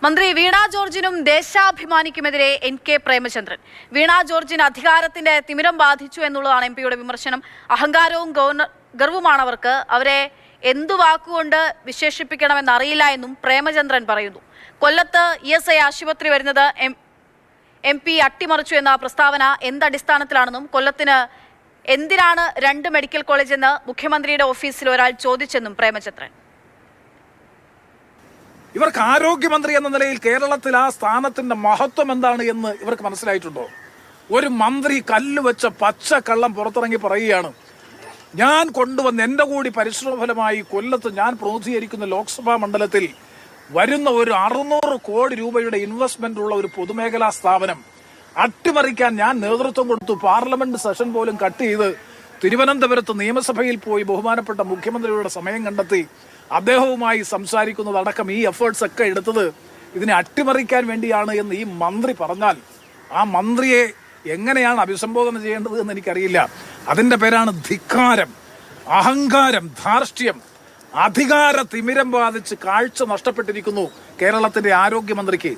മന്ത്രി വീണ ജോർജിനും ദേശാഭിമാനിക്കുമെതിരെ NK പ്രേമചന്ദ്രൻ. വീണ ജോർജിന് അധികാരത്തിന്റെ തിമിരം ബാധിച്ചു എന്നുള്ളതാണ് MP-യുടെ വിമർശനം. അഹങ്കാരവും ഗർവുമാണ് അവർക്ക്. അവരെ എന്തു വാക്കുകൊണ്ട് വിശേഷിപ്പിക്കണമെന്നറിയില്ല എന്നും പ്രേമചന്ദ്രൻ പറയുന്നു. കൊല്ലത്ത് ESI ആശുപത്രി വരുന്നത് MP അട്ടിമറിച്ചു എന്ന പ്രസ്താവന എന്തടിസ്ഥാനത്തിലാണെന്നും കൊല്ലത്തിന് എന്തിനാണ് 2 മെഡിക്കൽ കോളേജ് എന്ന് മുഖ്യമന്ത്രിയുടെ ഓഫീസിൽ ഒരാൾ ചോദിച്ചെന്നും പ്രേമചന്ദ്രൻ. ഇവർക്ക് ആരോഗ്യമന്ത്രി എന്ന നിലയിൽ കേരളത്തിൽ ആ സ്ഥാനത്തിന്റെ മഹത്വം എന്താണ് എന്ന് ഇവർക്ക് മനസ്സിലായിട്ടുണ്ടോ? ഒരു മന്ത്രി കല്ലുവെച്ച പച്ച കള്ളം പുറത്തിറങ്ങി പറയുകയാണ്, ഞാൻ കൊണ്ടുവന്ന എന്റെ കൂടി പരിശ്രമഫലമായി കൊല്ലത്ത് ഞാൻ പ്രതിനിധീകരിക്കുന്ന ലോക്സഭാ മണ്ഡലത്തിൽ വരുന്ന ഒരു 600 കോടി രൂപയുടെ ഇൻവെസ്റ്റ്മെന്റ് ഉള്ള ഒരു പൊതുമേഖലാ സ്ഥാപനം അട്ടിമറിക്കാൻ ഞാൻ നേതൃത്വം കൊടുത്തു. പാർലമെന്റ് സെഷൻ പോലും കട്ട് ചെയ്ത് തിരുവനന്തപുരത്ത് നിയമസഭയിൽ പോയി ബഹുമാനപ്പെട്ട മുഖ്യമന്ത്രിയുടെ സമയം കണ്ടെത്തി അദ്ദേഹവുമായി സംസാരിക്കുന്നതടക്കം ഈ എഫേർട്സ് ഒക്കെ എടുത്തത് ഇതിനെ അട്ടിമറിക്കാൻ വേണ്ടിയാണ് എന്ന് ഈ മന്ത്രി പറഞ്ഞാൽ ആ മന്ത്രിയെ എങ്ങനെയാണ് അഭിസംബോധന ചെയ്യേണ്ടത് എന്ന് എനിക്കറിയില്ല. അതിന്റെ പേരാണ് ധിക്കാരം, അഹങ്കാരം, ധാർഷ്ട്യം. അധികാര തിമിരം ബാധിച്ച് കാഴ്ച നഷ്ടപ്പെട്ടിരിക്കുന്നു കേരളത്തിന്റെ ആരോഗ്യമന്ത്രിക്ക്.